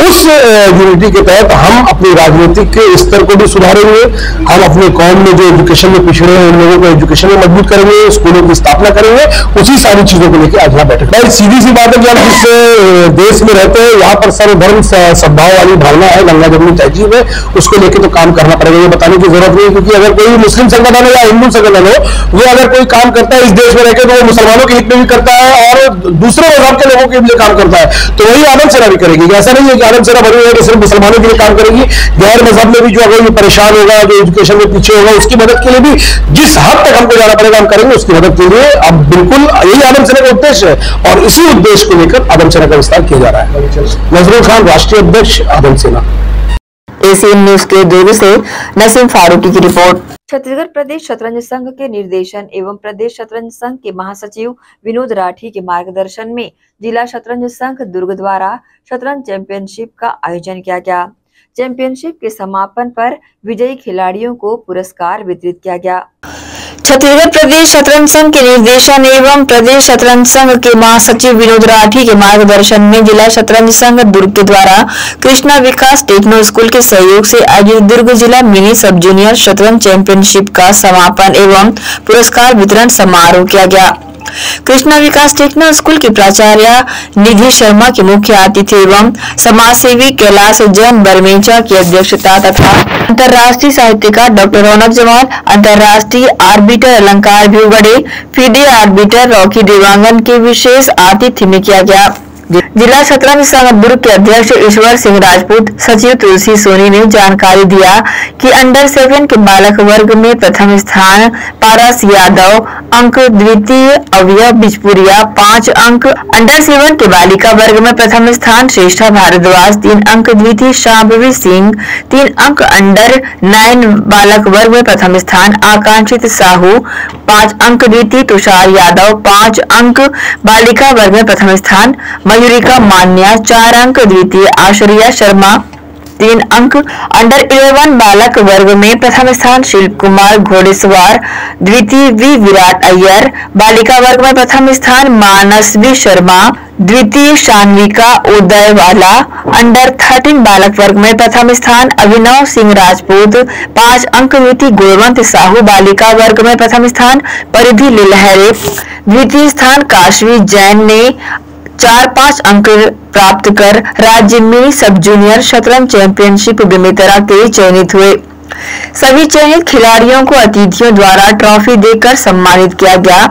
उस यूनिटी के तहत हम अपनी राजनीतिक के स्तर को भी सुधारेंगे। हम अपने कौम में जो एजुकेशन में पिछड़े हैं उन लोगों को एजुकेशन में मजबूत करेंगे, स्कूलों की स्थापना करेंगे। उसी सारी चीजों को लेकर आज यहाँ बैठक। भाई सीधी सी बात है कि हम जिस देश में रहते हैं यहाँ पर सर्वधर्म सद्भाव वाली भावना है, गंगा जमुनी तहजीब है, उसको लेकर तो काम करना पड़ेगा। ये बताने की जरूरत नहीं, क्योंकि अगर कोई मुस्लिम संगठन हो या हिंदू संगठन हो, वो अगर कोई काम करता है इस देश में रहकर तो वो मुसलमानों के हित में भी करता है और दूसरे मजहब के लोगों के लिए काम करता है। तो वही आदम सेना भी करेगी। ऐसा नहीं है कि आदम सेना बनी है तो सिर्फ मुसलमानों के लिए काम करेगी। गैर मजहब में भी जो अगर ये परेशान होगा, जो एजुकेशन में पीछे होगा, उसकी मदद के लिए भी जिस हद तक हमको जाना पड़ेगा हम करेंगे। उसकी मदद के लिए अब बिल्कुल यही आदम सेना का उद्देश्य है और इसी उद्देश्य को लेकर आदम सेना का विस्तार किया जा रहा है। नजरुल खान, राष्ट्रीय अध्यक्ष, आदम सेना। एसीएन न्यूज के दुर्ग से नसीम फारूकी की रिपोर्ट। छत्तीसगढ़ प्रदेश शतरंज संघ के निर्देशन एवं प्रदेश शतरंज संघ के महासचिव विनोद राठी के मार्गदर्शन में जिला शतरंज संघ दुर्ग द्वारा शतरंज चैंपियनशिप का आयोजन किया गया। चैंपियनशिप के समापन पर विजयी खिलाड़ियों को पुरस्कार वितरित किया गया। छत्तीसगढ़ प्रदेश शतरंज संघ के निर्देशन एवं प्रदेश शतरंज संघ के महासचिव विनोद राठी के मार्गदर्शन में जिला शतरंज संघ दुर्ग के द्वारा कृष्णा विकास टेक्नो स्कूल के सहयोग से आयोजित दुर्ग जिला मिनी सब जूनियर शतरंज चैंपियनशिप का समापन एवं पुरस्कार वितरण समारोह किया गया। कृष्णा विकास टेक्नो स्कूल की प्राचार्य निधि शर्मा के मुख्य अतिथि एवं समाजसेवी कैलाश जैन बरमेजा की अध्यक्षता तथा अंतर्राष्ट्रीय साहित्यकार डॉक्टर रौनक जमाल, अंतर्राष्ट्रीय आर्बिटर अलंकार भिवगड़े, फीडे आर्बिटर रॉकी देवांगन के विशेष आतिथ्य में किया गया। जिला शतरंज संघ दुर्ग के अध्यक्ष ईश्वर सिंह राजपूत, सचिव तुलसी सोनी ने जानकारी दिया कि अंडर 7 के बालक वर्ग में प्रथम स्थान पारस यादव, अंक द्वितीय अवयव बिजपुरिया 5 अंक, अंडर 7 के बालिका वर्ग में प्रथम स्थान श्रेष्ठा भारद्वाज 3 अंक, द्वितीय शांभवी सिंह 3 अंक, अंडर 9 बालक वर्ग में प्रथम स्थान आकांक्षित साहू 5 अंक, द्वितीय तुषार यादव 5 अंक, बालिका वर्ग में प्रथम स्थान मयूरिका मान्या 4 अंक, द्वितीय आश्रया शर्मा 3 अंक, अंडर 11 बालक वर्ग में प्रथम स्थान शिल्प कुमार घोड़ेसवार, द्वितीय वी विराट अय्यर, बालिका वर्ग में प्रथम स्थान मानसवी शर्मा, द्वितीय शान्विका उदयवाला, अंडर 13 बालक वर्ग में प्रथम स्थान अभिनव सिंह राजपूत 5 अंक, द्वितीय गुणवंत साहू, बालिका वर्ग में प्रथम स्थान परिधि लहरे, द्वितीय स्थान काशवी जैन ने 4-5 अंक प्राप्त कर राज्य में सब जूनियर शतरंज चैंपियनशिप बेमेतरा के चयनित हुए। सभी चयनित खिलाड़ियों को अतिथियों द्वारा ट्रॉफी देकर सम्मानित किया गया।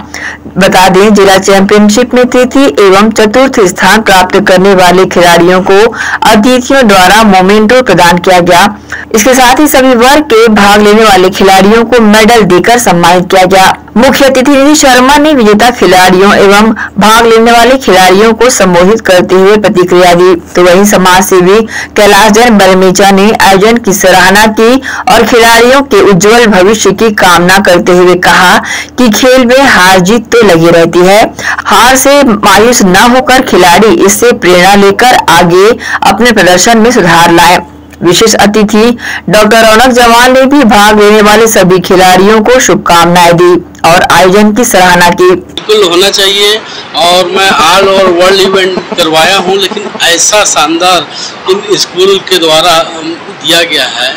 बता दें, जिला चैंपियनशिप में तृतीय एवं चतुर्थ स्थान प्राप्त करने वाले खिलाड़ियों को अतिथियों द्वारा मोमेंटो प्रदान किया गया। इसके साथ ही सभी वर्ग के भाग लेने वाले खिलाड़ियों को मेडल देकर सम्मानित किया गया। मुख्य अतिथि निधि शर्मा ने विजेता खिलाड़ियों एवं भाग लेने वाले खिलाड़ियों को संबोधित करते हुए प्रतिक्रिया दी। तो वहीं समाज सेवी कैलाश जैन बरमेजा ने आयोजन की सराहना की और खिलाड़ियों के उज्जवल भविष्य की कामना करते हुए कहा कि खेल में हार जीत तो लगी रहती है, हार से मायूस न होकर खिलाड़ी इससे प्रेरणा लेकर आगे अपने प्रदर्शन में सुधार लाए। विशेष अतिथि डॉक्टर रौनक जमाल ने भी भाग लेने वाले सभी खिलाड़ियों को शुभकामनाएं दी और आयोजन की सराहना की। बिल्कुल होना चाहिए और मैं ऑल ओवर वर्ल्ड इवेंट करवाया हूं, लेकिन ऐसा शानदार इन स्कूल के द्वारा दिया गया है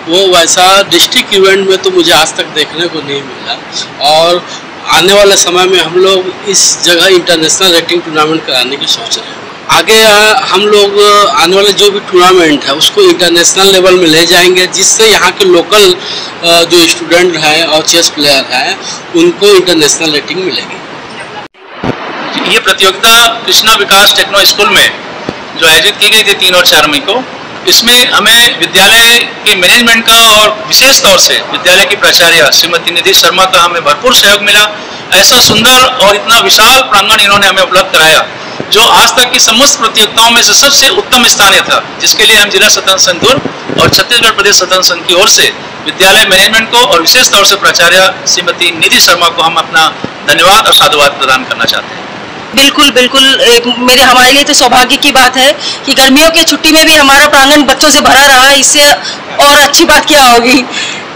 वो वैसा डिस्ट्रिक्ट इवेंट में तो मुझे आज तक देखने को नहीं मिला। और आने वाले समय में हम लोग इस जगह इंटरनेशनल रैंकिंग टूर्नामेंट कराने की सोच रहे हैं। आगे हम लोग आने वाले जो भी टूर्नामेंट है उसको इंटरनेशनल लेवल में ले जाएंगे, जिससे यहाँ के लोकल जो स्टूडेंट हैं और चेस प्लेयर हैं उनको इंटरनेशनल रेटिंग मिलेगी। ये प्रतियोगिता कृष्णा विकास टेक्नो स्कूल में जो आयोजित की गई थी 3 और 4 मई को, इसमें हमें विद्यालय के मैनेजमेंट का और विशेष तौर से विद्यालय की प्राचार्य श्रीमती निधि शर्मा का हमें भरपूर सहयोग मिला। ऐसा सुंदर और इतना विशाल प्रांगण इन्होंने हमें उपलब्ध कराया जो आज तक की समस्त प्रतियोगिताओं में से सबसे उत्तम स्थान था, जिसके लिए हम जिला शतरंज संघ दुर्ग और छत्तीसगढ़ प्रदेश स्वतंत्र संघ की ओर से विद्यालय मैनेजमेंट को और विशेष तौर से प्राचार्य श्रीमती निधि शर्मा को हम अपना धन्यवाद और साधुवाद प्रदान करना चाहते हैं। बिल्कुल बिल्कुल, हमारे लिए तो सौभाग्य की बात है कि गर्मियों की छुट्टी में भी हमारा प्रांगण बच्चों से भरा रहा है। इससे और अच्छी बात क्या होगी।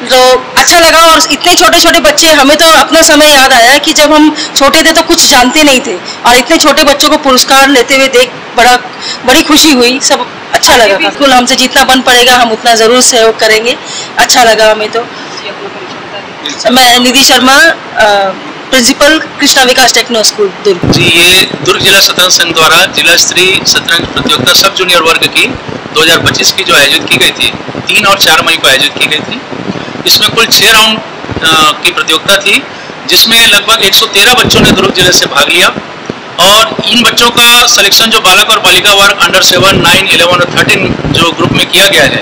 तो अच्छा लगा। और इतने छोटे छोटे बच्चे, हमें तो अपना समय याद आया कि जब हम छोटे थे तो कुछ जानते नहीं थे, और इतने छोटे बच्चों को पुरस्कार लेते हुए देख बड़ी खुशी हुई। सब अच्छा लगा। बिल्कुल, हमसे जितना बन पड़ेगा हम उतना जरूर सहयोग करेंगे। अच्छा लगा हमें तो। मैं निधि शर्मा, प्रिंसिपल कृष्णा विकास टेक्नो स्कूल दुर्ग। जी, ये दुर्ग जिला शतरंज संघ द्वारा जिला स्तरीय शतरंज प्रतियोगिता सब जूनियर वर्ग की 2025 की जो आयोजित की गई थी, 3 और 4 मई को आयोजित की गई थी। इसमें कुल 6 राउंड की प्रतियोगिता थी, जिसमें लगभग 113 बच्चों ने दुर्ग जिले से भाग लिया। और इन बच्चों का सिलेक्शन जो बालक और बालिका वर्ग अंडर 7, 9, 11 और 13 जो ग्रुप में किया गया है,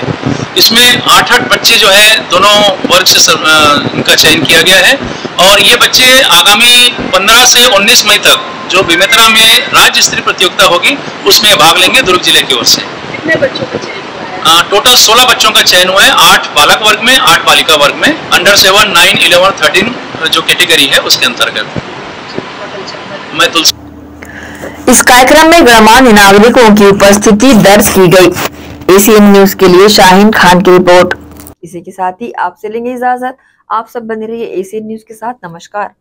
इसमें 8 बच्चे जो है दोनों वर्ग से इनका चयन किया गया है। और ये बच्चे आगामी 15 से 19 मई तक जो बेमेतरा में राज्य स्तरीय प्रतियोगिता होगी उसमें भाग लेंगे दुर्ग जिले की ओर से। कितने बच्चों का चयन? टोटल 16 बच्चों का चयन हुआ है, 8 बालक वर्ग में, 8 बालिका वर्ग में, अंडर 7, 9, 11, 13 जो कैटेगरी है उसके अंतर्गत। मैं तुलसी। इस कार्यक्रम में गणमान्य नागरिकों की उपस्थिति दर्ज की गई। एसीएन न्यूज के लिए शाहीन खान की रिपोर्ट। इसी के साथ ही आपसे लेंगे इजाजत। आप सब बने रहिए एसीएन न्यूज के साथ। नमस्कार।